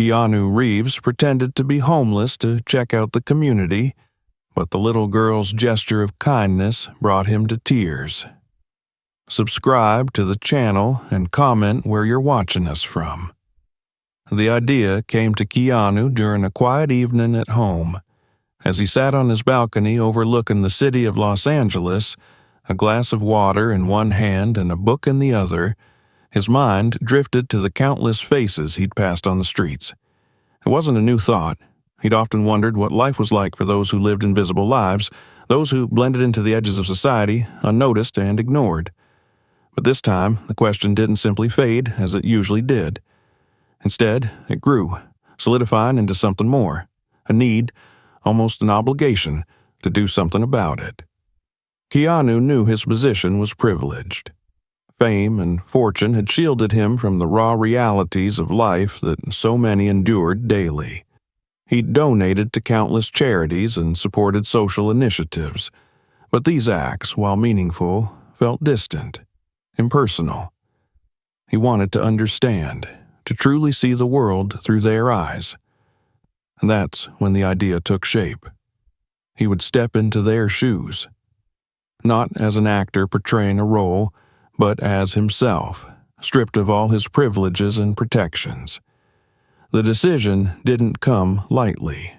Keanu Reeves pretended to be homeless to check out the community, but the little girl's gesture of kindness brought him to tears. Subscribe to the channel and comment where you're watching us from. The idea came to Keanu during a quiet evening at home. As he sat on his balcony overlooking the city of Los Angeles, a glass of water in one hand and a book in the other, his mind drifted to the countless faces he'd passed on the streets. It wasn't a new thought. He'd often wondered what life was like for those who lived invisible lives, those who blended into the edges of society, unnoticed and ignored. But this time, the question didn't simply fade as it usually did. Instead, it grew, solidifying into something more, a need, almost an obligation, to do something about it. Keanu knew his position was privileged. Fame and fortune had shielded him from the raw realities of life that so many endured daily. He'd donated to countless charities and supported social initiatives, but these acts, while meaningful, felt distant, impersonal. He wanted to understand, to truly see the world through their eyes. And that's when the idea took shape. He would step into their shoes, not as an actor portraying a role, but as himself, stripped of all his privileges and protections. The decision didn't come lightly.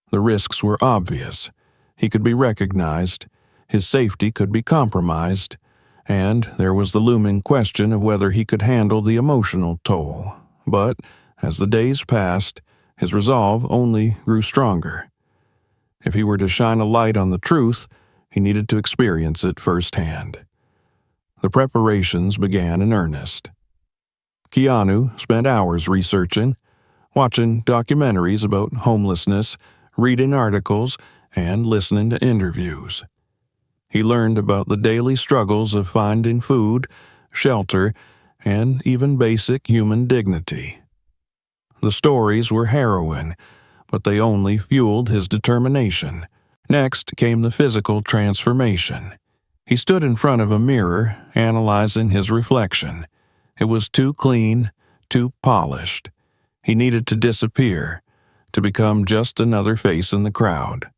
The risks were obvious. He could be recognized, his safety could be compromised, and there was the looming question of whether he could handle the emotional toll. But, as the days passed, his resolve only grew stronger. If he were to shine a light on the truth, he needed to experience it firsthand. The preparations began in earnest. Keanu spent hours researching, watching documentaries about homelessness, reading articles, and listening to interviews. He learned about the daily struggles of finding food, shelter, and even basic human dignity. The stories were harrowing, but they only fueled his determination. Next came the physical transformation. He stood in front of a mirror, analyzing his reflection. It was too clean, too polished. He needed to disappear, to become just another face in the crowd.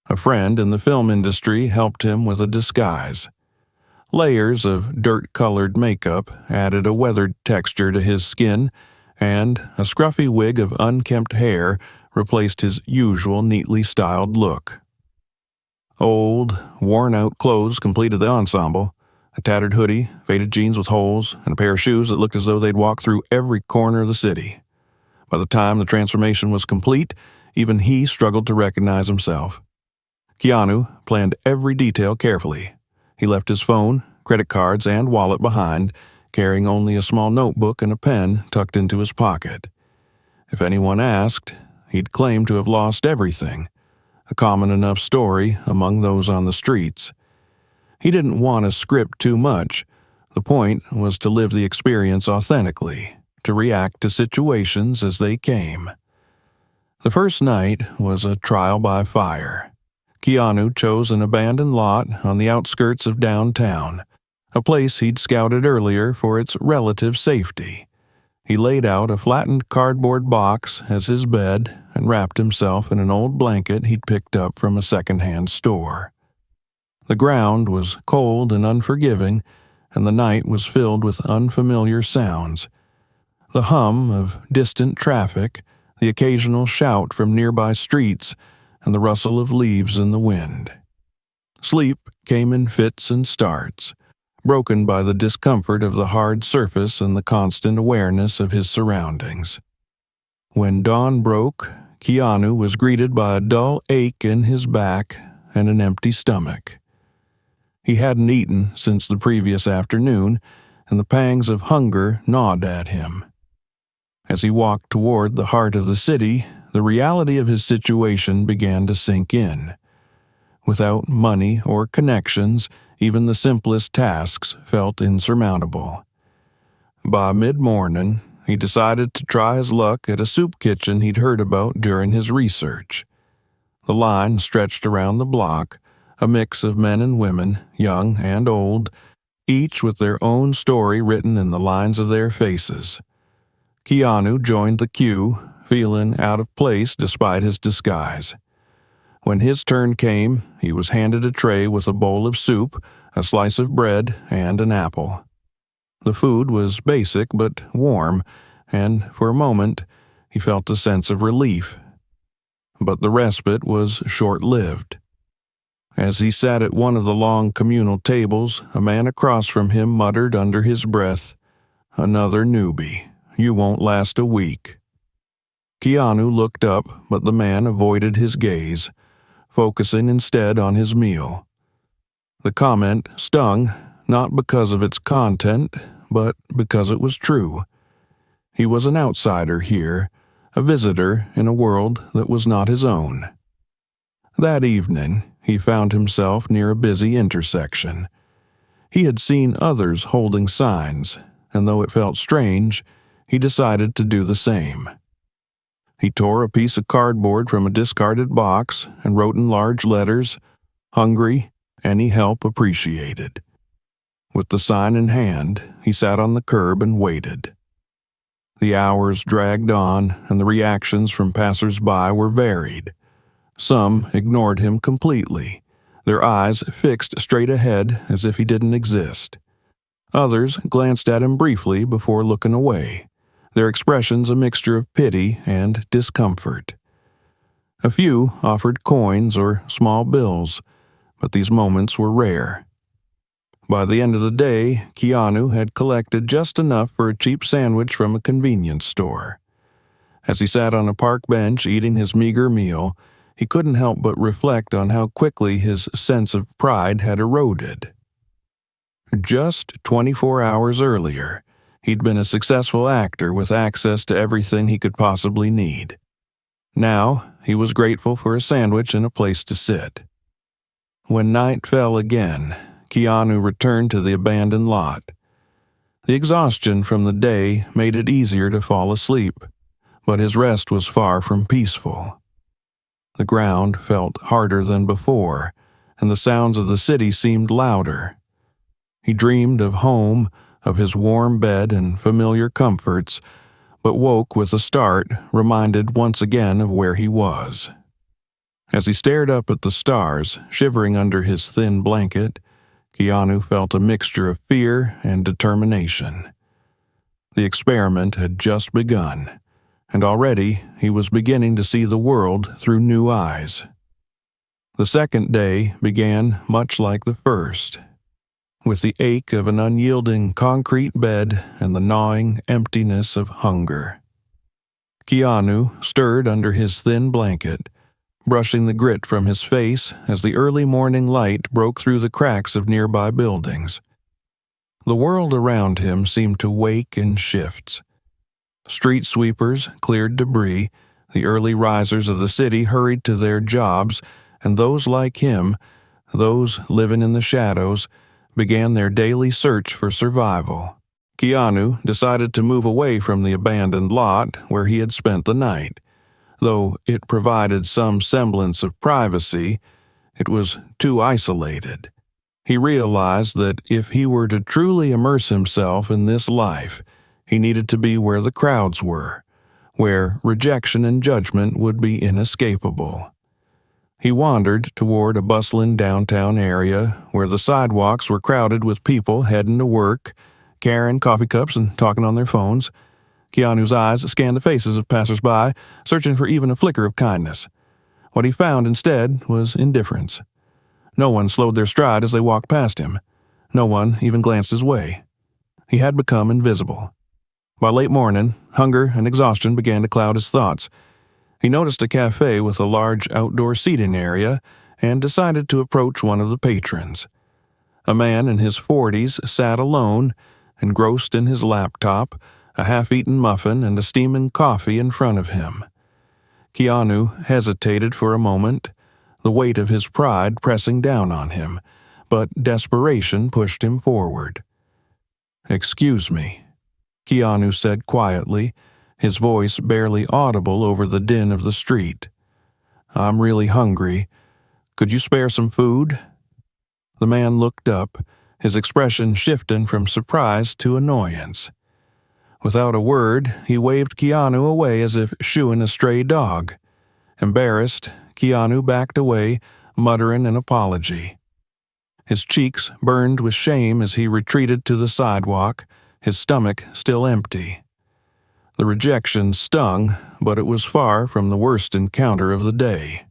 A friend in the film industry helped him with a disguise. Layers of dirt-colored makeup added a weathered texture to his skin, and a scruffy wig of unkempt hair replaced his usual neatly styled look. Old, worn-out clothes completed the ensemble. A tattered hoodie, faded jeans with holes, and a pair of shoes that looked as though they'd walked through every corner of the city. By the time the transformation was complete, even he struggled to recognize himself. Keanu planned every detail carefully. He left his phone, credit cards, and wallet behind, carrying only a small notebook and a pen tucked into his pocket. If anyone asked, he'd claim to have lost everything, a common enough story among those on the streets. He didn't want to script too much. The point was to live the experience authentically, to react to situations as they came. The first night was a trial by fire. Keanu chose an abandoned lot on the outskirts of downtown, a place he'd scouted earlier for its relative safety. He laid out a flattened cardboard box as his bed and wrapped himself in an old blanket he'd picked up from a second-hand store. The ground was cold and unforgiving, and the night was filled with unfamiliar sounds. The hum of distant traffic, the occasional shout from nearby streets, and the rustle of leaves in the wind. Sleep came in fits and starts, broken by the discomfort of the hard surface and the constant awareness of his surroundings. When dawn broke, Keanu was greeted by a dull ache in his back and an empty stomach. He hadn't eaten since the previous afternoon, and the pangs of hunger gnawed at him. As he walked toward the heart of the city, the reality of his situation began to sink in. Without money or connections, even the simplest tasks felt insurmountable. By mid-morning, he decided to try his luck at a soup kitchen he'd heard about during his research. The line stretched around the block, a mix of men and women, young and old, each with their own story written in the lines of their faces. Keanu joined the queue, feeling out of place despite his disguise. When his turn came, he was handed a tray with a bowl of soup, a slice of bread, and an apple. The food was basic but warm, and for a moment he felt a sense of relief. But the respite was short-lived. As he sat at one of the long communal tables, a man across from him muttered under his breath, "Another newbie. You won't last a week." Keanu looked up, but the man avoided his gaze, focusing instead on his meal. The comment stung, not because of its content, but because it was true. He was an outsider here, a visitor in a world that was not his own. That evening, he found himself near a busy intersection. He had seen others holding signs, and though it felt strange, he decided to do the same. He tore a piece of cardboard from a discarded box and wrote in large letters, "Hungry, any help appreciated." With the sign in hand, he sat on the curb and waited. The hours dragged on, and the reactions from passers-by were varied. Some ignored him completely, their eyes fixed straight ahead as if he didn't exist. Others glanced at him briefly before looking away, their expressions a mixture of pity and discomfort. A few offered coins or small bills, but these moments were rare. By the end of the day, Keanu had collected just enough for a cheap sandwich from a convenience store. As he sat on a park bench eating his meager meal, he couldn't help but reflect on how quickly his sense of pride had eroded. Just 24 hours earlier, he'd been a successful actor with access to everything he could possibly need. Now, he was grateful for a sandwich and a place to sit. When night fell again, Keanu returned to the abandoned lot. The exhaustion from the day made it easier to fall asleep, but his rest was far from peaceful. The ground felt harder than before, and the sounds of the city seemed louder. He dreamed of home, of his warm bed and familiar comforts, but woke with a start, reminded once again of where he was. As he stared up at the stars, shivering under his thin blanket, Keanu felt a mixture of fear and determination. The experiment had just begun, and already he was beginning to see the world through new eyes. The second day began much like the first, with the ache of an unyielding concrete bed and the gnawing emptiness of hunger. Keanu stirred under his thin blanket, brushing the grit from his face as the early morning light broke through the cracks of nearby buildings. The world around him seemed to wake in shifts. Street sweepers cleared debris, the early risers of the city hurried to their jobs, and those like him, those living in the shadows, began their daily search for survival. Keanu decided to move away from the abandoned lot where he had spent the night. Though it provided some semblance of privacy, it was too isolated. He realized that if he were to truly immerse himself in this life, he needed to be where the crowds were, where rejection and judgment would be inescapable. He wandered toward a bustling downtown area where the sidewalks were crowded with people heading to work, carrying coffee cups and talking on their phones. Keanu's eyes scanned the faces of passers-by, searching for even a flicker of kindness. What he found instead was indifference. No one slowed their stride as they walked past him. No one even glanced his way. He had become invisible. By late morning, hunger and exhaustion began to cloud his thoughts. He noticed a cafe with a large outdoor seating area and decided to approach one of the patrons. A man in his 40s sat alone, engrossed in his laptop, a half-eaten muffin and a steaming coffee in front of him. Keanu hesitated for a moment, the weight of his pride pressing down on him, but desperation pushed him forward. "Excuse me," Keanu said quietly, his voice barely audible over the din of the street. "I'm really hungry. Could you spare some food?" The man looked up, his expression shifting from surprise to annoyance. Without a word, he waved Keanu away as if shooing a stray dog. Embarrassed, Keanu backed away, muttering an apology. His cheeks burned with shame as he retreated to the sidewalk, his stomach still empty. The rejection stung, but it was far from the worst encounter of the day.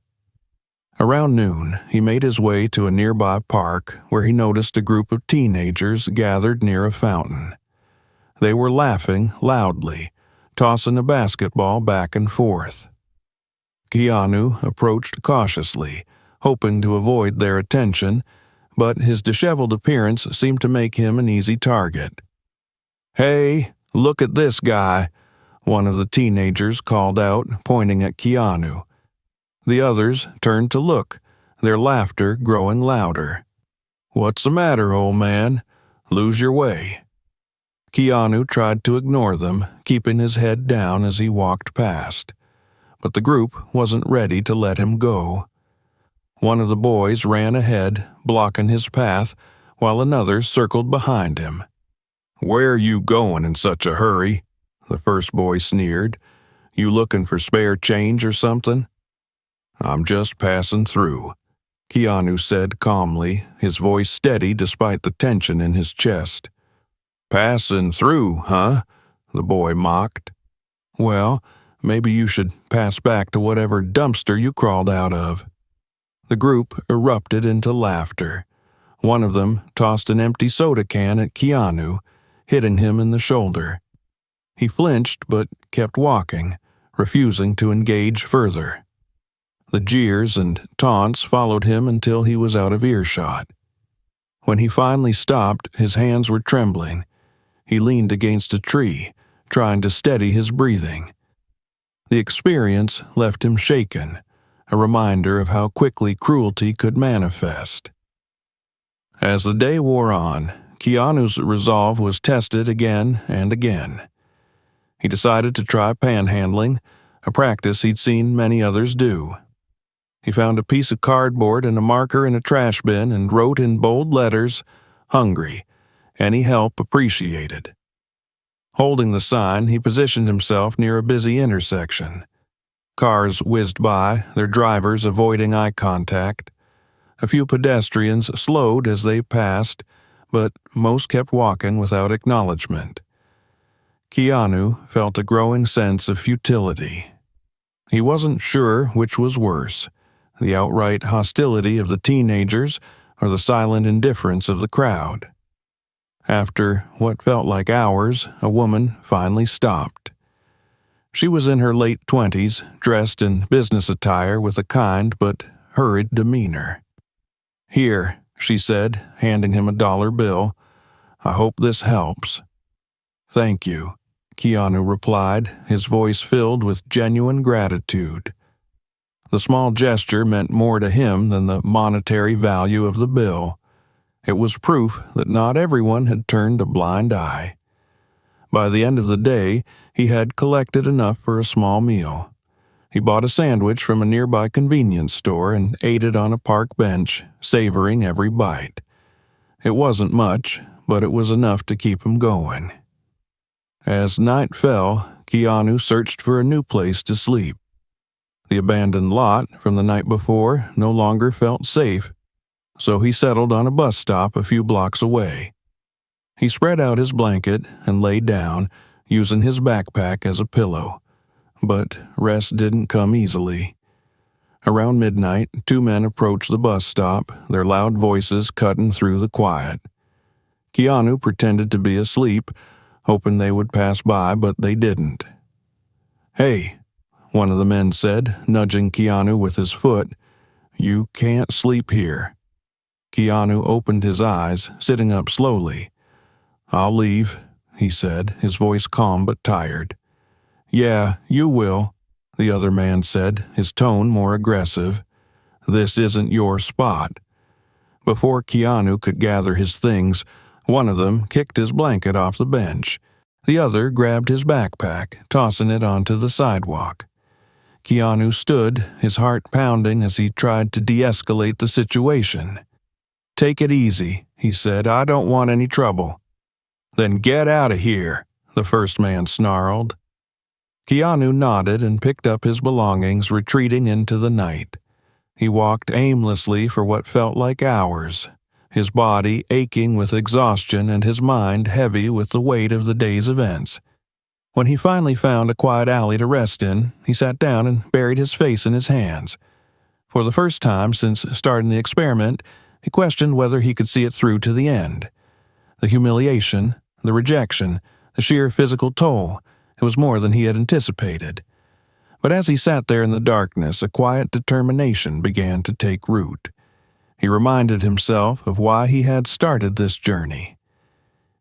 Around noon, he made his way to a nearby park where he noticed a group of teenagers gathered near a fountain. They were laughing loudly, tossing a basketball back and forth. Keanu approached cautiously, hoping to avoid their attention, but his disheveled appearance seemed to make him an easy target. "Hey, look at this guy," one of the teenagers called out, pointing at Keanu. The others turned to look, their laughter growing louder. "What's the matter, old man? Lose your way." Keanu tried to ignore them, keeping his head down as he walked past. But the group wasn't ready to let him go. One of the boys ran ahead, blocking his path, while another circled behind him. "Where are you going in such a hurry?" the first boy sneered. "You looking for spare change or something?" "I'm just passing through," Keanu said calmly, his voice steady despite the tension in his chest. "Passing through, huh?" the boy mocked. "Well, maybe you should pass back to whatever dumpster you crawled out of." The group erupted into laughter. One of them tossed an empty soda can at Keanu, hitting him in the shoulder. He flinched but kept walking, refusing to engage further. The jeers and taunts followed him until he was out of earshot. When he finally stopped, his hands were trembling. He leaned against a tree, trying to steady his breathing. The experience left him shaken, a reminder of how quickly cruelty could manifest. As the day wore on, Keanu's resolve was tested again and again. He decided to try panhandling, a practice he'd seen many others do. He found a piece of cardboard and a marker in a trash bin and wrote in bold letters, "Hungry. Any help appreciated." Holding the sign, he positioned himself near a busy intersection. Cars whizzed by, their drivers avoiding eye contact. A few pedestrians slowed as they passed, but most kept walking without acknowledgement. Keanu felt a growing sense of futility. He wasn't sure which was worse, the outright hostility of the teenagers or the silent indifference of the crowd. After what felt like hours, a woman finally stopped. She was in her late 20s, dressed in business attire with a kind but hurried demeanor. "Here," she said, handing him a dollar bill. "I hope this helps." "Thank you," Keanu replied, his voice filled with genuine gratitude. The small gesture meant more to him than the monetary value of the bill. It was proof that not everyone had turned a blind eye. By the end of the day, he had collected enough for a small meal. He bought a sandwich from a nearby convenience store and ate it on a park bench, savoring every bite. It wasn't much, but it was enough to keep him going. As night fell, Keanu searched for a new place to sleep. The abandoned lot from the night before no longer felt safe, so he settled on a bus stop a few blocks away. He spread out his blanket and lay down, using his backpack as a pillow. But rest didn't come easily. Around midnight, two men approached the bus stop, their loud voices cutting through the quiet. Keanu pretended to be asleep, hoping they would pass by, but they didn't. "Hey," one of the men said, nudging Keanu with his foot, "you can't sleep here." Keanu opened his eyes, sitting up slowly. "I'll leave," he said, his voice calm but tired. "Yeah, you will," the other man said, his tone more aggressive. "This isn't your spot." Before Keanu could gather his things, one of them kicked his blanket off the bench. The other grabbed his backpack, tossing it onto the sidewalk. Keanu stood, his heart pounding as he tried to de-escalate the situation. "Take it easy," he said. "I don't want any trouble." "Then get out of here," the first man snarled. Keanu nodded and picked up his belongings, retreating into the night. He walked aimlessly for what felt like hours, his body aching with exhaustion and his mind heavy with the weight of the day's events. When he finally found a quiet alley to rest in, he sat down and buried his face in his hands. For the first time since starting the experiment, he questioned whether he could see it through to the end. The humiliation, the rejection, the sheer physical toll, it was more than he had anticipated. But as he sat there in the darkness, a quiet determination began to take root. He reminded himself of why he had started this journey.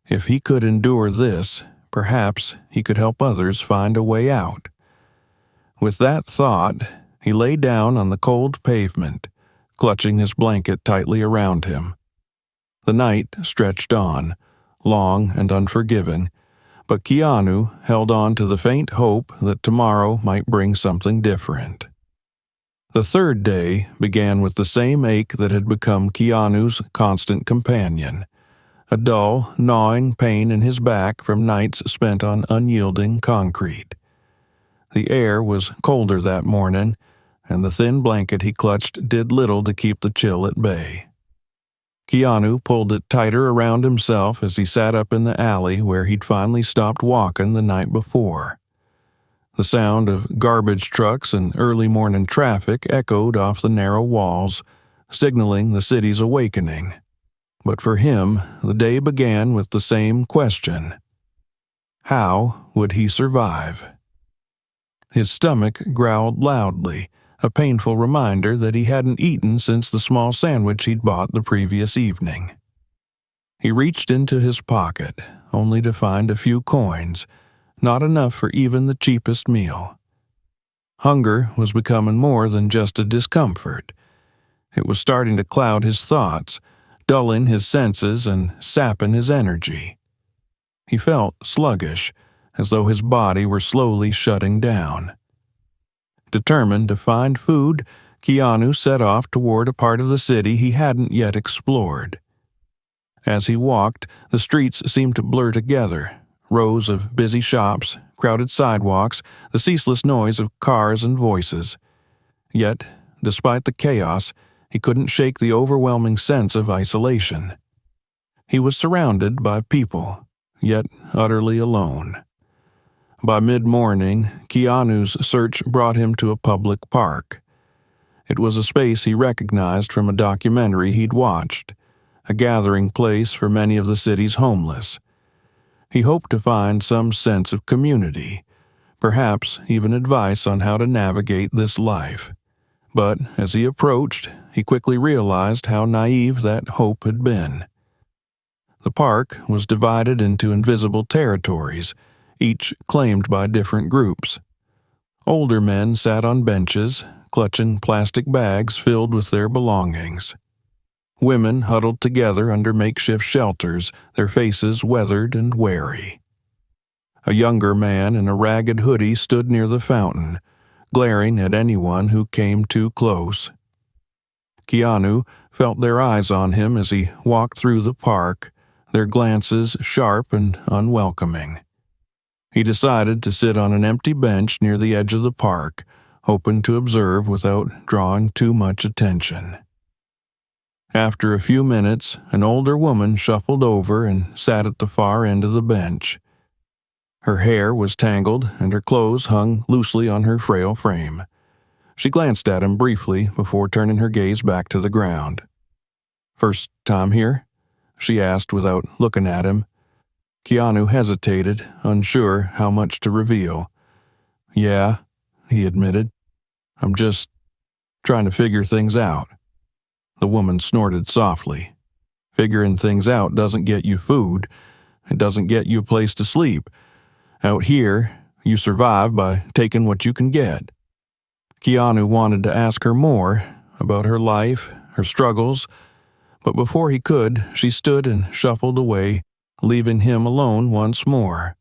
If he could endure this, perhaps he could help others find a way out. With that thought, he lay down on the cold pavement, clutching his blanket tightly around him. The night stretched on, long and unforgiving, but Keanu held on to the faint hope that tomorrow might bring something different. The third day began with the same ache that had become Keanu's constant companion, a dull, gnawing pain in his back from nights spent on unyielding concrete. The air was colder that morning, and the thin blanket he clutched did little to keep the chill at bay. Keanu pulled it tighter around himself as he sat up in the alley where he'd finally stopped walking the night before. The sound of garbage trucks and early morning traffic echoed off the narrow walls, signaling the city's awakening. But for him, the day began with the same question. How would he survive? His stomach growled loudly, a painful reminder that he hadn't eaten since the small sandwich he'd bought the previous evening. He reached into his pocket, only to find a few coins, not enough for even the cheapest meal. Hunger was becoming more than just a discomfort. It was starting to cloud his thoughts, dulling his senses and sapping his energy. He felt sluggish, as though his body were slowly shutting down. Determined to find food, Keanu set off toward a part of the city he hadn't yet explored. As he walked, the streets seemed to blur together, rows of busy shops, crowded sidewalks, the ceaseless noise of cars and voices. Yet, despite the chaos, he couldn't shake the overwhelming sense of isolation. He was surrounded by people, yet utterly alone. By mid-morning, Keanu's search brought him to a public park. It was a space he recognized from a documentary he'd watched, a gathering place for many of the city's homeless. He hoped to find some sense of community, perhaps even advice on how to navigate this life. But as he approached, he quickly realized how naive that hope had been. The park was divided into invisible territories, each claimed by different groups. Older men sat on benches, clutching plastic bags filled with their belongings. Women huddled together under makeshift shelters, their faces weathered and wary. A younger man in a ragged hoodie stood near the fountain, glaring at anyone who came too close. Keanu felt their eyes on him as he walked through the park, their glances sharp and unwelcoming. He decided to sit on an empty bench near the edge of the park, hoping to observe without drawing too much attention. After a few minutes, an older woman shuffled over and sat at the far end of the bench. Her hair was tangled and her clothes hung loosely on her frail frame. She glanced at him briefly before turning her gaze back to the ground. "First time here?" she asked without looking at him. Keanu hesitated, unsure how much to reveal. "Yeah," he admitted. "I'm just trying to figure things out." The woman snorted softly. "Figuring things out doesn't get you food. It doesn't get you a place to sleep. Out here, you survive by taking what you can get." Keanu wanted to ask her more about her life, her struggles, but before he could, she stood and shuffled away, leaving him alone once more.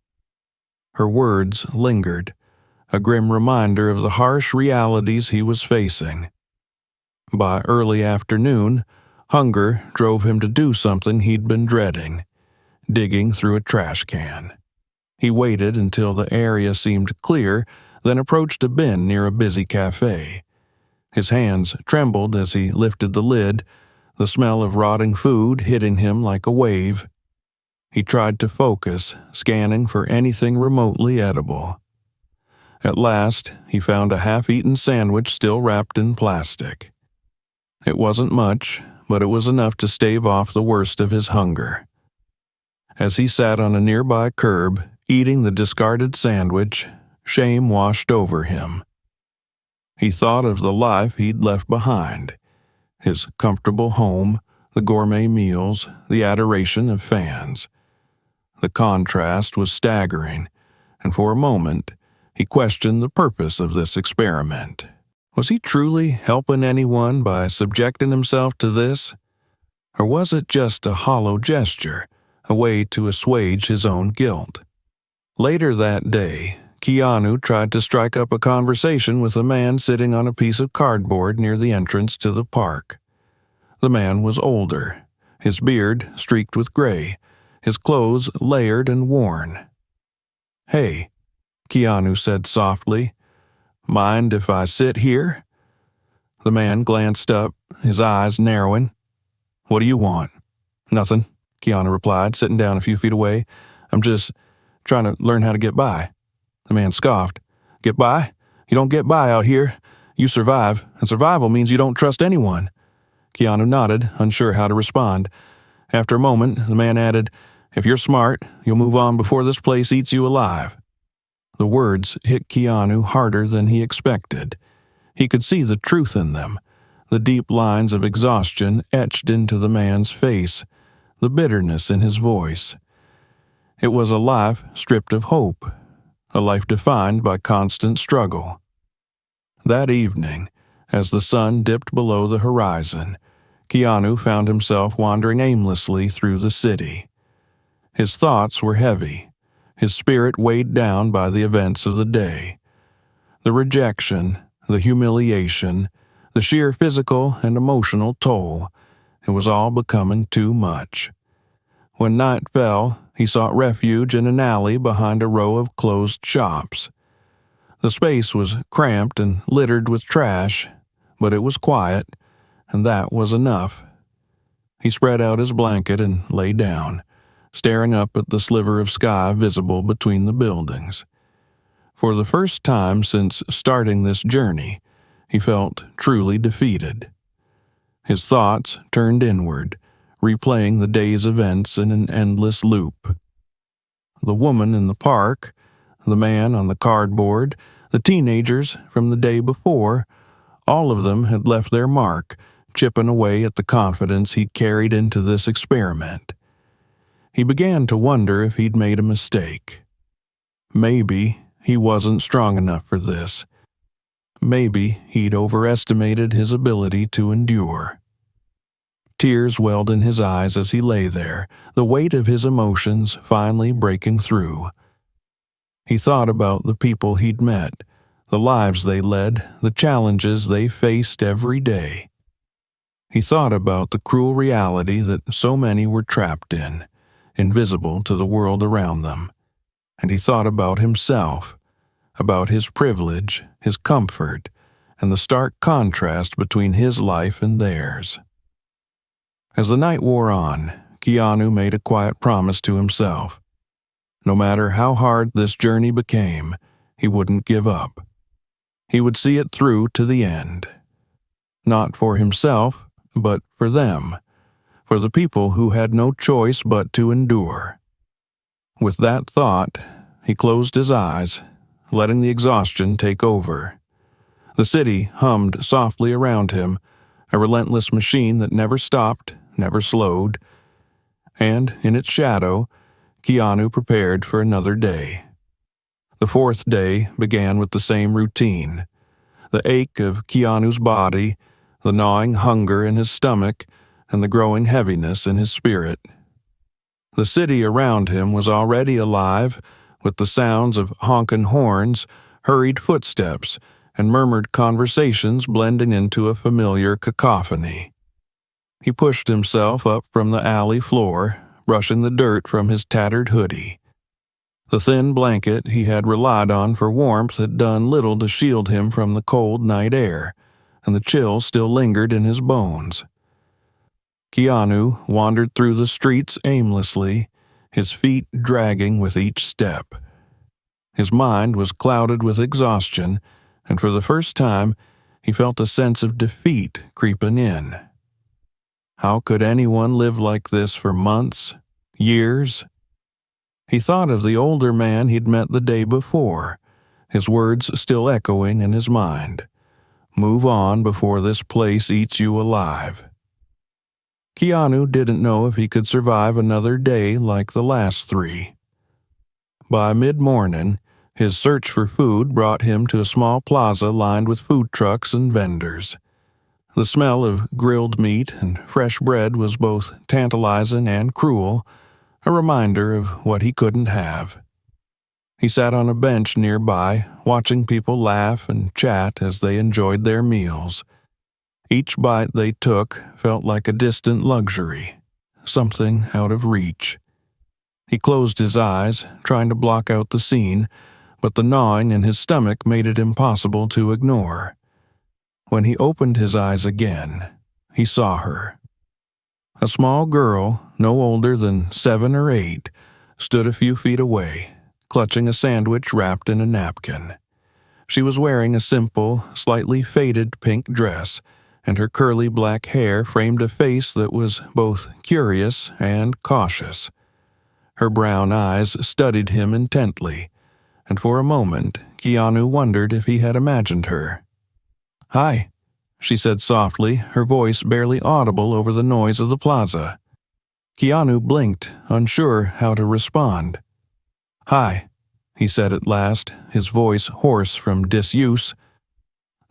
Her words lingered, a grim reminder of the harsh realities he was facing. By early afternoon, hunger drove him to do something he'd been dreading, digging through a trash can. He waited until the area seemed clear, then approached a bin near a busy cafe. His hands trembled as he lifted the lid, the smell of rotting food hitting him like a wave. He tried to focus, scanning for anything remotely edible. At last, he found a half-eaten sandwich still wrapped in plastic. It wasn't much, but it was enough to stave off the worst of his hunger. As he sat on a nearby curb, eating the discarded sandwich, shame washed over him. He thought of the life he'd left behind, his comfortable home, the gourmet meals, the adoration of fans. The contrast was staggering, and for a moment, he questioned the purpose of this experiment. Was he truly helping anyone by subjecting himself to this? Or was it just a hollow gesture, a way to assuage his own guilt? Later that day, Keanu tried to strike up a conversation with a man sitting on a piece of cardboard near the entrance to the park. The man was older, his beard streaked with gray, his clothes layered and worn. "Hey," Keanu said softly, "mind if I sit here?" The man glanced up, his eyes narrowing. "What do you want?" "Nothing," Keanu replied, sitting down a few feet away. "I'm just trying to learn how to get by." The man scoffed. "Get by? You don't get by out here. You survive, and survival means you don't trust anyone." Keanu nodded, unsure how to respond. After a moment, the man added, "If you're smart, you'll move on before this place eats you alive." The words hit Keanu harder than he expected. He could see the truth in them, the deep lines of exhaustion etched into the man's face, the bitterness in his voice. It was a life stripped of hope, a life defined by constant struggle. That evening, as the sun dipped below the horizon, Keanu found himself wandering aimlessly through the city. His thoughts were heavy, his spirit weighed down by the events of the day. The rejection, the humiliation, the sheer physical and emotional toll, it was all becoming too much. When night fell, he sought refuge in an alley behind a row of closed shops. The space was cramped and littered with trash, but it was quiet, and that was enough. He spread out his blanket and lay down, staring up at the sliver of sky visible between the buildings. For the first time since starting this journey, he felt truly defeated. His thoughts turned inward, replaying the day's events in an endless loop. The woman in the park, the man on the cardboard, the teenagers from the day before, all of them had left their mark, chipping away at the confidence he'd carried into this experiment. He began to wonder if he'd made a mistake. Maybe he wasn't strong enough for this. Maybe he'd overestimated his ability to endure. Tears welled in his eyes as he lay there, the weight of his emotions finally breaking through. He thought about the people he'd met, the lives they led, the challenges they faced every day. He thought about the cruel reality that so many were trapped in, invisible to the world around them. And he thought about himself, about his privilege, his comfort, and the stark contrast between his life and theirs. As the night wore on, Keanu made a quiet promise to himself. No matter how hard this journey became, he wouldn't give up. He would see it through to the end. Not for himself, but for them, for the people who had no choice but to endure. With that thought, he closed his eyes, letting the exhaustion take over. The city hummed softly around him, a relentless machine that never stopped, never slowed. And, in its shadow, Keanu prepared for another day. The fourth day began with the same routine. The ache of Keanu's body, the gnawing hunger in his stomach, and the growing heaviness in his spirit. The city around him was already alive, with the sounds of honking horns, hurried footsteps, and murmured conversations blending into a familiar cacophony. He pushed himself up from the alley floor, brushing the dirt from his tattered hoodie. The thin blanket he had relied on for warmth had done little to shield him from the cold night air, and the chill still lingered in his bones. Keanu wandered through the streets aimlessly, his feet dragging with each step. His mind was clouded with exhaustion, and for the first time, he felt a sense of defeat creeping in. How could anyone live like this for months, years? He thought of the older man he'd met the day before, his words still echoing in his mind. Move on before this place eats you alive. Keanu didn't know if he could survive another day like the last 3. By mid-morning, his search for food brought him to a small plaza lined with food trucks and vendors. The smell of grilled meat and fresh bread was both tantalizing and cruel, a reminder of what he couldn't have. He sat on a bench nearby, watching people laugh and chat as they enjoyed their meals. Each bite they took felt like a distant luxury, something out of reach. He closed his eyes, trying to block out the scene, but the gnawing in his stomach made it impossible to ignore. When he opened his eyes again, he saw her. A small girl, no older than 7 or 8, stood a few feet away, clutching a sandwich wrapped in a napkin. She was wearing a simple, slightly faded pink dress, and her curly black hair framed a face that was both curious and cautious. Her brown eyes studied him intently, and for a moment Keanu wondered if he had imagined her. "Hi," she said softly, her voice barely audible over the noise of the plaza. Keanu blinked, unsure how to respond. "Hi," he said at last, his voice hoarse from disuse.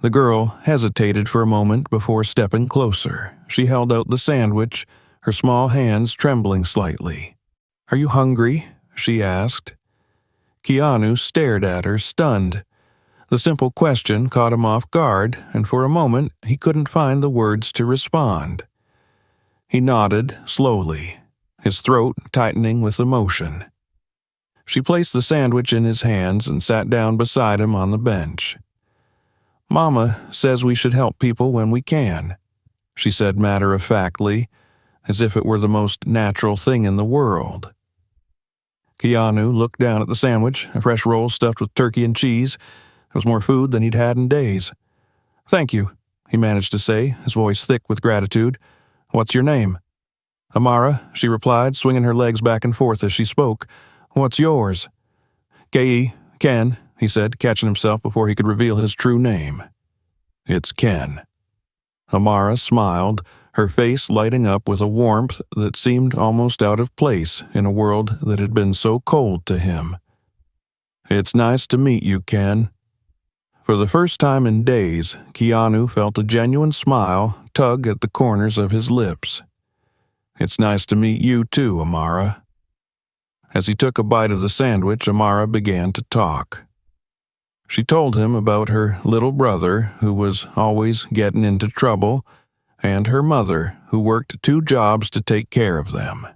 The girl hesitated for a moment before stepping closer. She held out the sandwich, her small hands trembling slightly. "Are you hungry?" she asked. Keanu stared at her, stunned. The simple question caught him off guard, and for a moment he couldn't find the words to respond. He nodded slowly, his throat tightening with emotion. She placed the sandwich in his hands and sat down beside him on the bench. "Mama says we should help people when we can," she said matter-of-factly, as if it were the most natural thing in the world. Keanu looked down at the sandwich, a fresh roll stuffed with turkey and cheese. It was more food than he'd had in days. "Thank you," he managed to say, his voice thick with gratitude. "What's your name?" "Amara," she replied, swinging her legs back and forth as she spoke. "What's yours?" Ken, he said, catching himself before he could reveal his true name. "It's Ken." Amara smiled, her face lighting up with a warmth that seemed almost out of place in a world that had been so cold to him. "It's nice to meet you, Ken." For the first time in days, Keanu felt a genuine smile tug at the corners of his lips. "It's nice to meet you too, Amara." As he took a bite of the sandwich, Amara began to talk. She told him about her little brother, who was always getting into trouble, and her mother, who worked 2 jobs to take care of them.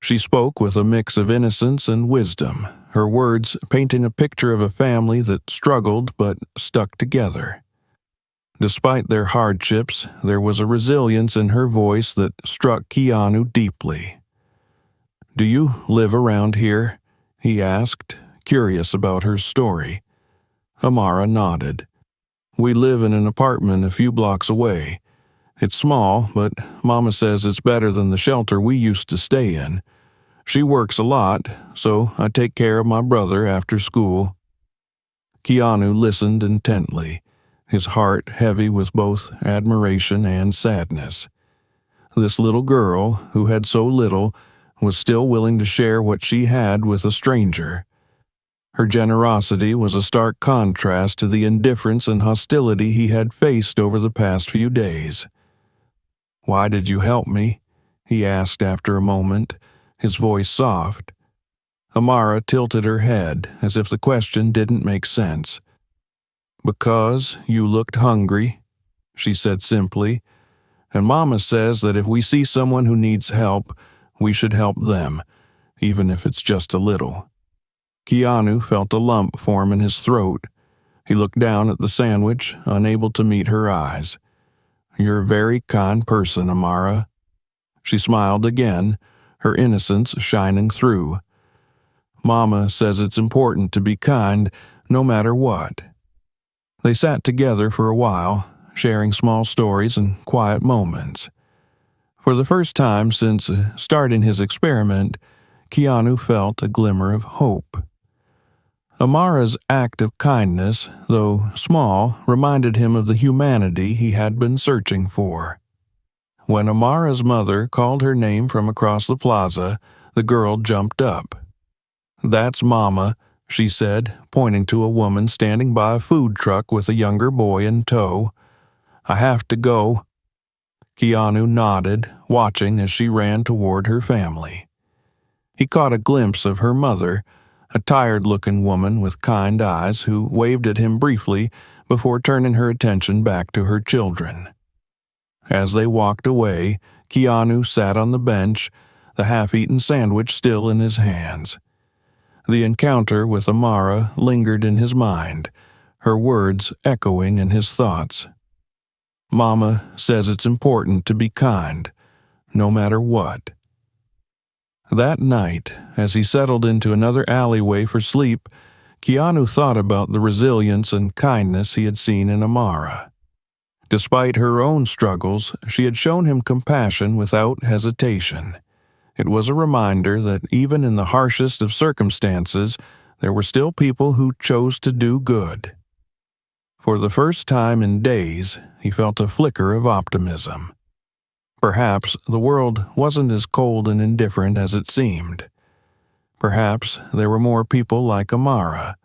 She spoke with a mix of innocence and wisdom, her words painting a picture of a family that struggled but stuck together. Despite their hardships, there was a resilience in her voice that struck Keanu deeply. "Do you live around here?" he asked, curious about her story. Amara nodded. "We live in an apartment a few blocks away. It's small, but Mama says it's better than the shelter we used to stay in. She works a lot, so I take care of my brother after school." Keanu listened intently, his heart heavy with both admiration and sadness. This little girl, who had so little, was still willing to share what she had with a stranger. Her generosity was a stark contrast to the indifference and hostility he had faced over the past few days. "Why did you help me?" he asked after a moment, his voice soft. Amara tilted her head, as if the question didn't make sense. "Because you looked hungry," she said simply, "and Mama says that if we see someone who needs help, we should help them, even if it's just a little." Keanu felt a lump form in his throat. He looked down at the sandwich, unable to meet her eyes. "You're a very kind person, Amara." She smiled again, her innocence shining through. "Mama says it's important to be kind, no matter what." They sat together for a while, sharing small stories and quiet moments. For the first time since starting his experiment, Keanu felt a glimmer of hope. Amara's act of kindness, though small, reminded him of the humanity he had been searching for. When Amara's mother called her name from across the plaza, the girl jumped up. "That's Mama," she said, pointing to a woman standing by a food truck with a younger boy in tow. "I have to go." Keanu nodded, watching as she ran toward her family. He caught a glimpse of her mother, a tired-looking woman with kind eyes who waved at him briefly before turning her attention back to her children. As they walked away, Keanu sat on the bench, the half-eaten sandwich still in his hands. The encounter with Amara lingered in his mind, her words echoing in his thoughts. "Mama says it's important to be kind, no matter what." That night, as he settled into another alleyway for sleep, Keanu thought about the resilience and kindness he had seen in Amara. Despite her own struggles, she had shown him compassion without hesitation. It was a reminder that even in the harshest of circumstances, there were still people who chose to do good. For the first time in days, he felt a flicker of optimism. Perhaps the world wasn't as cold and indifferent as it seemed. Perhaps there were more people like Amara,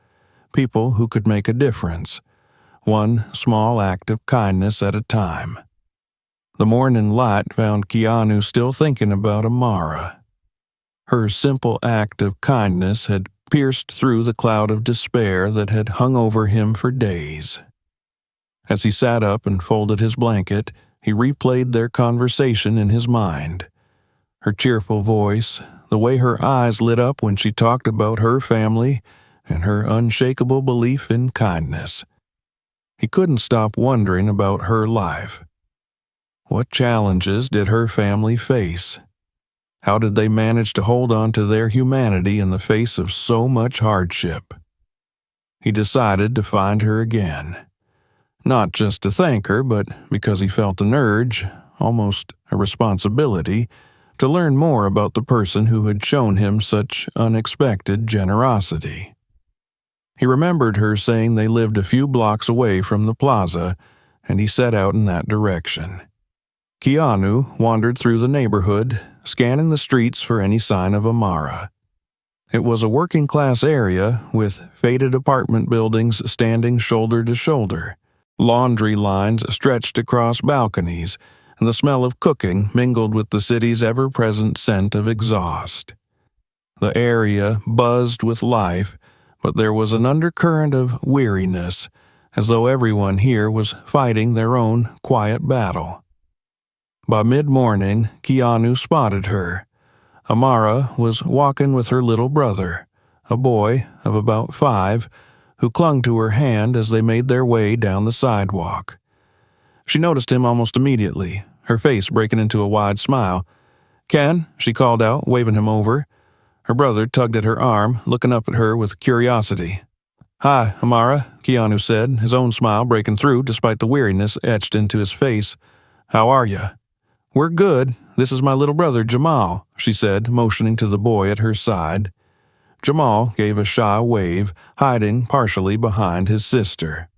people who could make a difference, one small act of kindness at a time. The morning light found Keanu still thinking about Amara. Her simple act of kindness had pierced through the cloud of despair that had hung over him for days. As he sat up and folded his blanket, he replayed their conversation in his mind. Her cheerful voice, the way her eyes lit up when she talked about her family, and her unshakable belief in kindness. He couldn't stop wondering about her life. What challenges did her family face? How did they manage to hold on to their humanity in the face of so much hardship? He decided to find her again. Not just to thank her, but because he felt an urge, almost a responsibility, to learn more about the person who had shown him such unexpected generosity. He remembered her saying they lived a few blocks away from the plaza, and he set out in that direction. Keanu wandered through the neighborhood, scanning the streets for any sign of Amara. It was a working-class area with faded apartment buildings standing shoulder to shoulder. Laundry lines stretched across balconies, and the smell of cooking mingled with the city's ever-present scent of exhaust. The area buzzed with life, but there was an undercurrent of weariness, as though everyone here was fighting their own quiet battle. By mid-morning, Keanu spotted her. Amara was walking with her little brother, a boy of about 5, who clung to her hand as they made their way down the sidewalk. She noticed him almost immediately, her face breaking into a wide smile. "Ken," she called out, waving him over. Her brother tugged at her arm, looking up at her with curiosity. "Hi, Amara," Keanu said, his own smile breaking through despite the weariness etched into his face. "How are you?" "We're good. This is my little brother, Jamal," she said, motioning to the boy at her side. Jamal gave a shy wave, hiding partially behind his sister.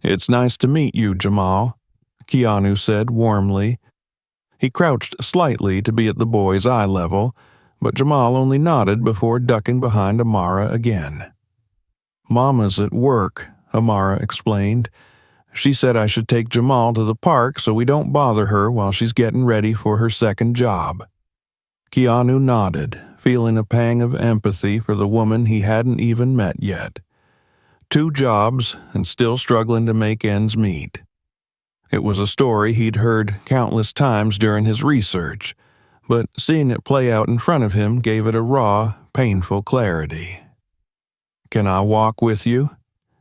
"It's nice to meet you, Jamal," Keanu said warmly. He crouched slightly to be at the boy's eye level, but Jamal only nodded before ducking behind Amara again. "Mama's at work," Amara explained. "She said I should take Jamal to the park so we don't bother her while she's getting ready for her second job." Keanu nodded, feeling a pang of empathy for the woman he hadn't even met yet. 2 jobs and still struggling to make ends meet. It was a story he'd heard countless times during his research, but seeing it play out in front of him gave it a raw, painful clarity. "Can I walk with you?"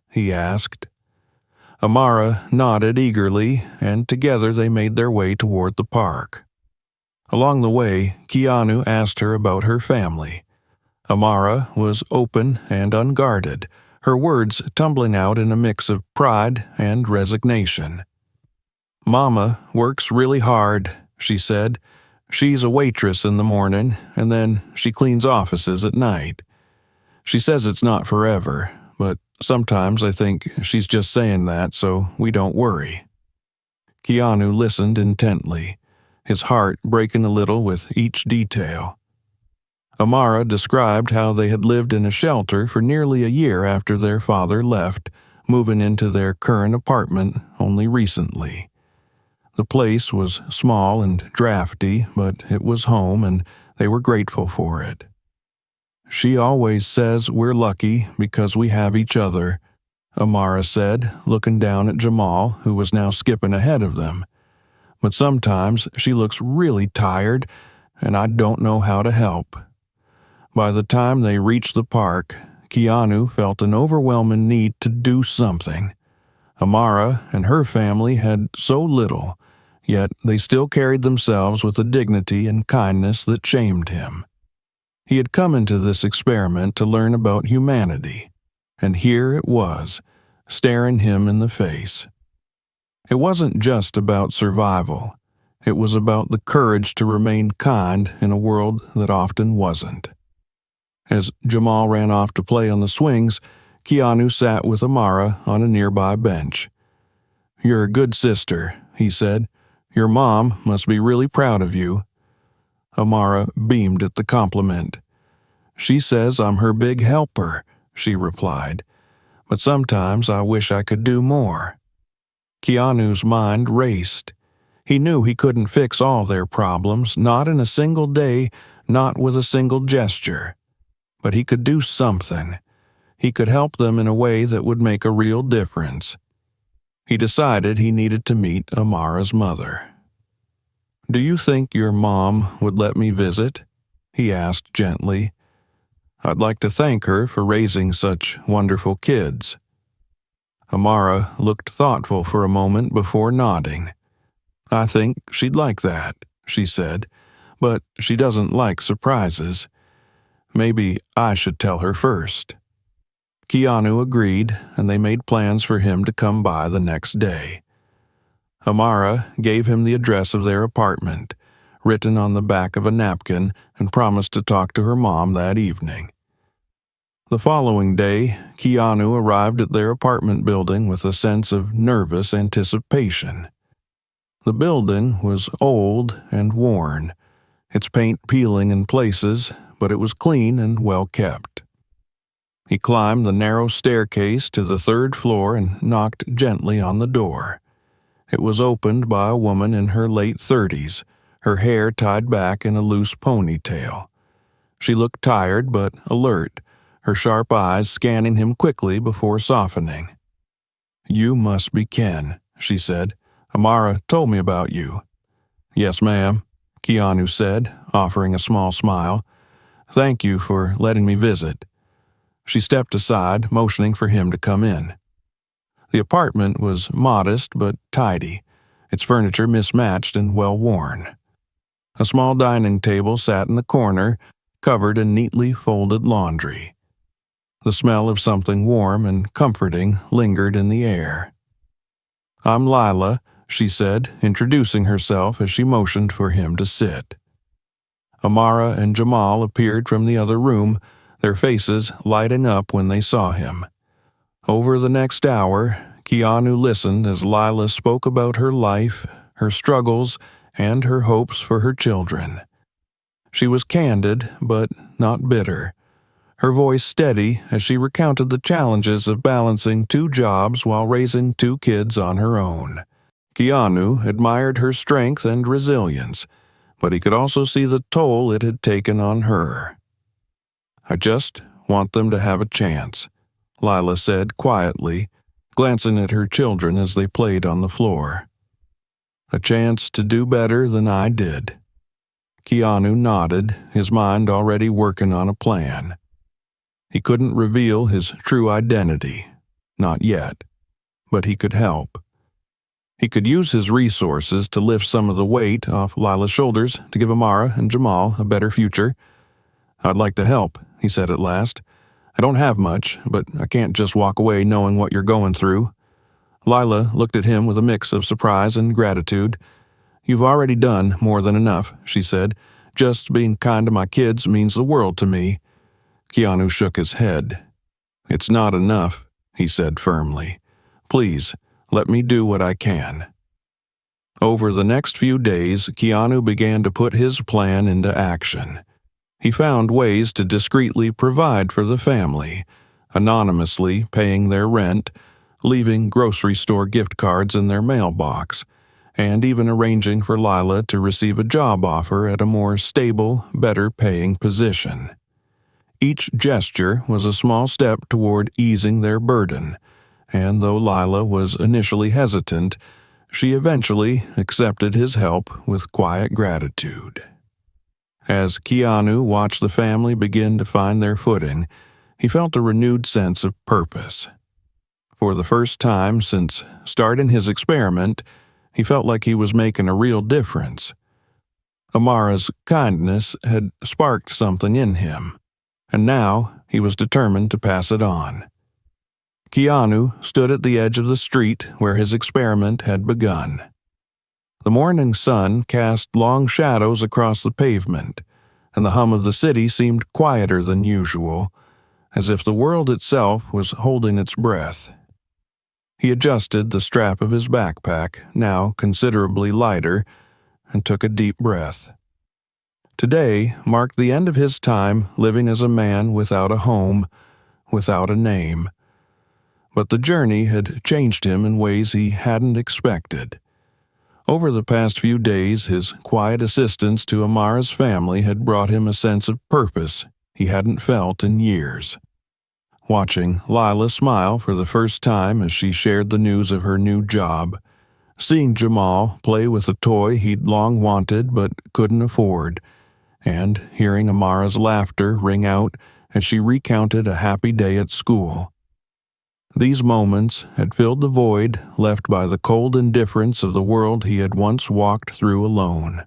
he asked. Amara nodded eagerly, and together they made their way toward the park. Along the way, Keanu asked her about her family. Amara was open and unguarded, her words tumbling out in a mix of pride and resignation. "Mama works really hard," she said. "She's a waitress in the morning, and then she cleans offices at night. She says it's not forever, but sometimes I think she's just saying that so we don't worry." Keanu listened intently, his heart breaking a little with each detail. Amara described how they had lived in a shelter for nearly a year after their father left, moving into their current apartment only recently. The place was small and drafty, but it was home and they were grateful for it. "She always says we're lucky because we have each other," Amara said, looking down at Jamal, who was now skipping ahead of them. "But sometimes she looks really tired, and I don't know how to help." By the time they reached the park, Keanu felt an overwhelming need to do something. Amara and her family had so little, yet they still carried themselves with a dignity and kindness that shamed him. He had come into this experiment to learn about humanity, and here it was, staring him in the face. It wasn't just about survival. It was about the courage to remain kind in a world that often wasn't. As Jamal ran off to play on the swings, Keanu sat with Amara on a nearby bench. "You're a good sister," he said. "Your mom must be really proud of you." Amara beamed at the compliment. "She says I'm her big helper," she replied. "But sometimes I wish I could do more." Keanu's mind raced. He knew he couldn't fix all their problems, not in a single day, not with a single gesture. But he could do something. He could help them in a way that would make a real difference. He decided he needed to meet Amara's mother. "Do you think your mom would let me visit?" he asked gently. "I'd like to thank her for raising such wonderful kids." Amara looked thoughtful for a moment before nodding. "I think she'd like that," she said, "but she doesn't like surprises. Maybe I should tell her first." Keanu agreed, and they made plans for him to come by the next day. Amara gave him the address of their apartment, written on the back of a napkin, and promised to talk to her mom that evening. The following day, Keanu arrived at their apartment building with a sense of nervous anticipation. The building was old and worn, its paint peeling in places, but it was clean and well kept. He climbed the narrow staircase to the third floor and knocked gently on the door. It was opened by a woman in her late 30s, her hair tied back in a loose ponytail. She looked tired but alert, her sharp eyes scanning him quickly before softening. "You must be Ken," she said. "Amara told me about you." "Yes, ma'am," Keanu said, offering a small smile. "Thank you for letting me visit." She stepped aside, motioning for him to come in. The apartment was modest but tidy, its furniture mismatched and well-worn. A small dining table sat in the corner, covered in neatly folded laundry. The smell of something warm and comforting lingered in the air. "I'm Lila," she said, introducing herself as she motioned for him to sit. Amara and Jamal appeared from the other room, their faces lighting up when they saw him. Over the next hour, Keanu listened as Lila spoke about her life, her struggles, and her hopes for her children. She was candid, but not bitter, her voice steady as she recounted the challenges of balancing 2 jobs while raising 2 kids on her own. Keanu admired her strength and resilience, but he could also see the toll it had taken on her. "I just want them to have a chance," Lila said quietly, glancing at her children as they played on the floor. "A chance to do better than I did." Keanu nodded, his mind already working on a plan. He couldn't reveal his true identity. Not yet. But he could help. He could use his resources to lift some of the weight off Lila's shoulders to give Amara and Jamal a better future. "I'd like to help," he said at last. "I don't have much, but I can't just walk away knowing what you're going through." Lila looked at him with a mix of surprise and gratitude. "You've already done more than enough," she said. "Just being kind to my kids means the world to me." Keanu shook his head. "It's not enough," he said firmly. "Please, let me do what I can." Over the next few days, Keanu began to put his plan into action. He found ways to discreetly provide for the family, anonymously paying their rent, leaving grocery store gift cards in their mailbox, and even arranging for Lila to receive a job offer at a more stable, better-paying position. Each gesture was a small step toward easing their burden, and though Lila was initially hesitant, she eventually accepted his help with quiet gratitude. As Keanu watched the family begin to find their footing, he felt a renewed sense of purpose. For the first time since starting his experiment, he felt like he was making a real difference. Amara's kindness had sparked something in him, and now he was determined to pass it on. Keanu stood at the edge of the street where his experiment had begun. The morning sun cast long shadows across the pavement, and the hum of the city seemed quieter than usual, as if the world itself was holding its breath. He adjusted the strap of his backpack, now considerably lighter, and took a deep breath. Today marked the end of his time living as a man without a home, without a name. But the journey had changed him in ways he hadn't expected. Over the past few days, his quiet assistance to Amara's family had brought him a sense of purpose he hadn't felt in years. Watching Lila smile for the first time as she shared the news of her new job, seeing Jamal play with a toy he'd long wanted but couldn't afford, and hearing Amara's laughter ring out as she recounted a happy day at school. These moments had filled the void left by the cold indifference of the world he had once walked through alone.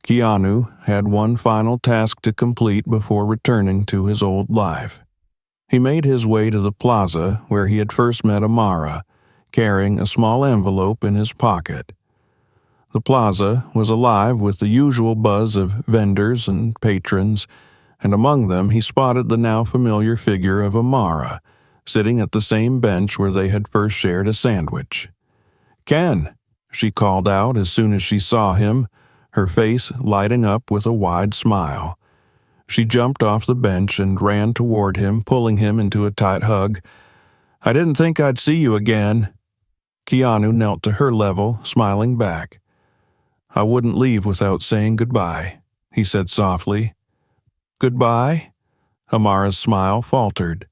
Keanu had one final task to complete before returning to his old life. He made his way to the plaza where he had first met Amara, carrying a small envelope in his pocket. The plaza was alive with the usual buzz of vendors and patrons, and among them he spotted the now familiar figure of Amara, sitting at the same bench where they had first shared a sandwich. "Ken," she called out as soon as she saw him, her face lighting up with a wide smile. She jumped off the bench and ran toward him, pulling him into a tight hug. "I didn't think I'd see you again." Keanu knelt to her level, smiling back. "I wouldn't leave without saying goodbye," he said softly. "Goodbye?" Amara's smile faltered.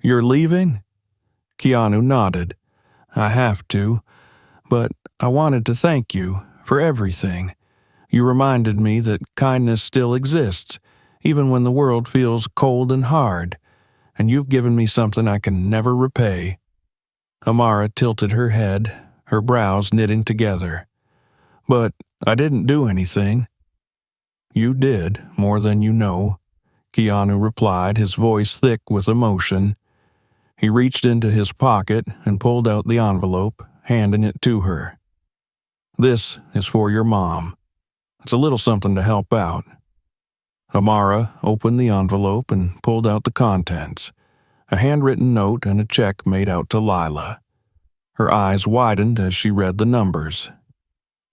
"You're leaving?" Keanu nodded. "I have to, but I wanted to thank you for everything. You reminded me that kindness still exists, even when the world feels cold and hard, and you've given me something I can never repay." Amara tilted her head, her brows knitting together. "But I didn't do anything." "You did, more than you know," Keanu replied, his voice thick with emotion. He reached into his pocket and pulled out the envelope, handing it to her. "This is for your mom. It's a little something to help out." Amara opened the envelope and pulled out the contents, a handwritten note and a check made out to Lila. Her eyes widened as she read the numbers.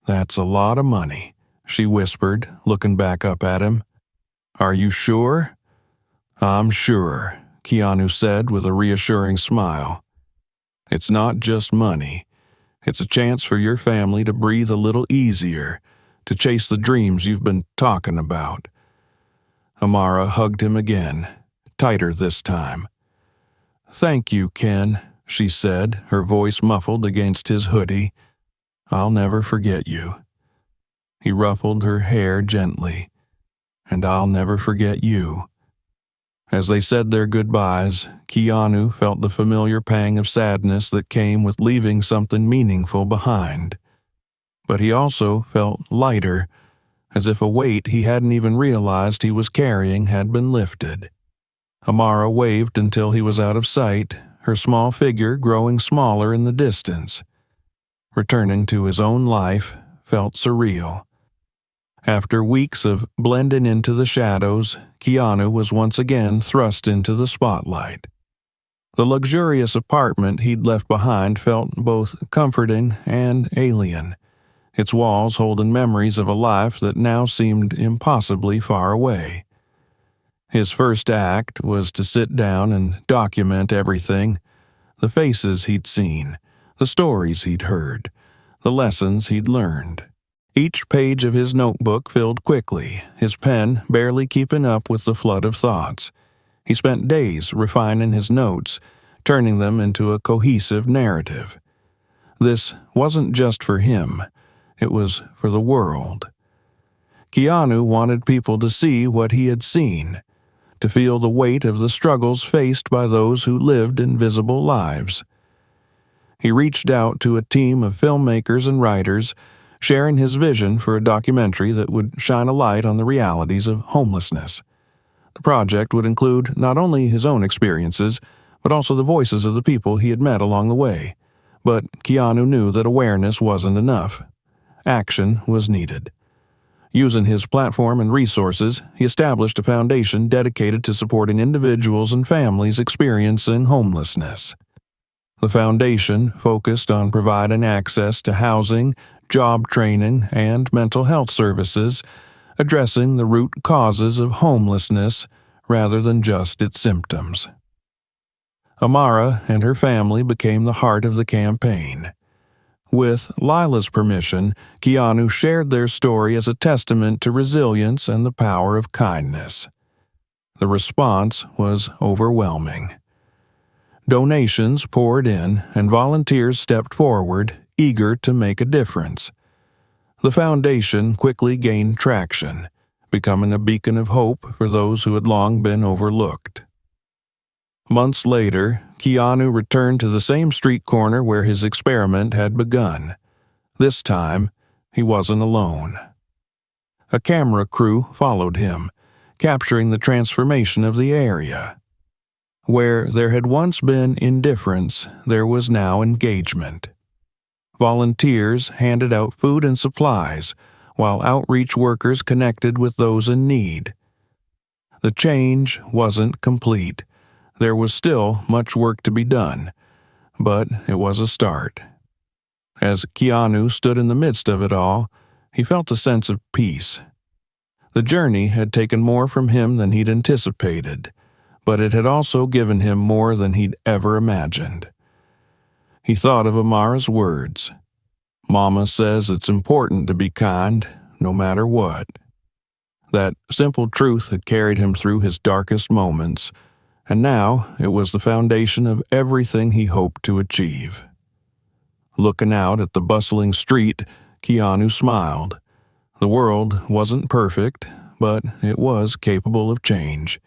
"That's a lot of money," she whispered, looking back up at him. "Are you sure?" "I'm sure," Keanu said with a reassuring smile. "It's not just money. It's a chance for your family to breathe a little easier, to chase the dreams you've been talking about." Amara hugged him again, tighter this time. "Thank you, Ken," she said, her voice muffled against his hoodie. "I'll never forget you." He ruffled her hair gently. "And I'll never forget you." As they said their goodbyes, Keanu felt the familiar pang of sadness that came with leaving something meaningful behind. But he also felt lighter, as if a weight he hadn't even realized he was carrying had been lifted. Amara waved until he was out of sight, her small figure growing smaller in the distance. Returning to his own life felt surreal. After weeks of blending into the shadows, Keanu was once again thrust into the spotlight. The luxurious apartment he'd left behind felt both comforting and alien, its walls holding memories of a life that now seemed impossibly far away. His first act was to sit down and document everything: the faces he'd seen, the stories he'd heard, the lessons he'd learned. Each page of his notebook filled quickly, his pen barely keeping up with the flood of thoughts. He spent days refining his notes, turning them into a cohesive narrative. This wasn't just for him, it was for the world. Keanu wanted people to see what he had seen, to feel the weight of the struggles faced by those who lived invisible lives. He reached out to a team of filmmakers and writers, sharing his vision for a documentary that would shine a light on the realities of homelessness. The project would include not only his own experiences, but also the voices of the people he had met along the way. But Keanu knew that awareness wasn't enough. Action was needed. Using his platform and resources, he established a foundation dedicated to supporting individuals and families experiencing homelessness. The foundation focused on providing access to housing, job training, and mental health services, addressing the root causes of homelessness rather than just its symptoms. Amara and her family became the heart of the campaign. With Lila's permission, Keanu shared their story as a testament to resilience and the power of kindness. The response was overwhelming. Donations poured in, and volunteers stepped forward, eager to make a difference. The foundation quickly gained traction, becoming a beacon of hope for those who had long been overlooked. Months later, Keanu returned to the same street corner where his experiment had begun. This time, he wasn't alone. A camera crew followed him, capturing the transformation of the area. Where there had once been indifference, there was now engagement. Volunteers handed out food and supplies, while outreach workers connected with those in need. The change wasn't complete. There was still much work to be done, but it was a start. As Keanu stood in the midst of it all, he felt a sense of peace. The journey had taken more from him than he'd anticipated, but it had also given him more than he'd ever imagined. He thought of Amara's words. "Mama says it's important to be kind, no matter what." That simple truth had carried him through his darkest moments, and now it was the foundation of everything he hoped to achieve. Looking out at the bustling street, Keanu smiled. The world wasn't perfect, but it was capable of change.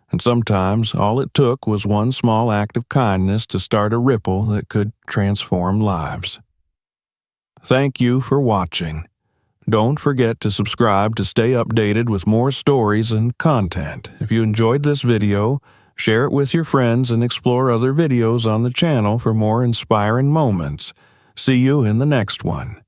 And sometimes all it took was one small act of kindness to start a ripple that could transform lives. Thank you for watching. Don't forget to subscribe to stay updated with more stories and content. If you enjoyed this video, share it with your friends and explore other videos on the channel for more inspiring moments. See you in the next one.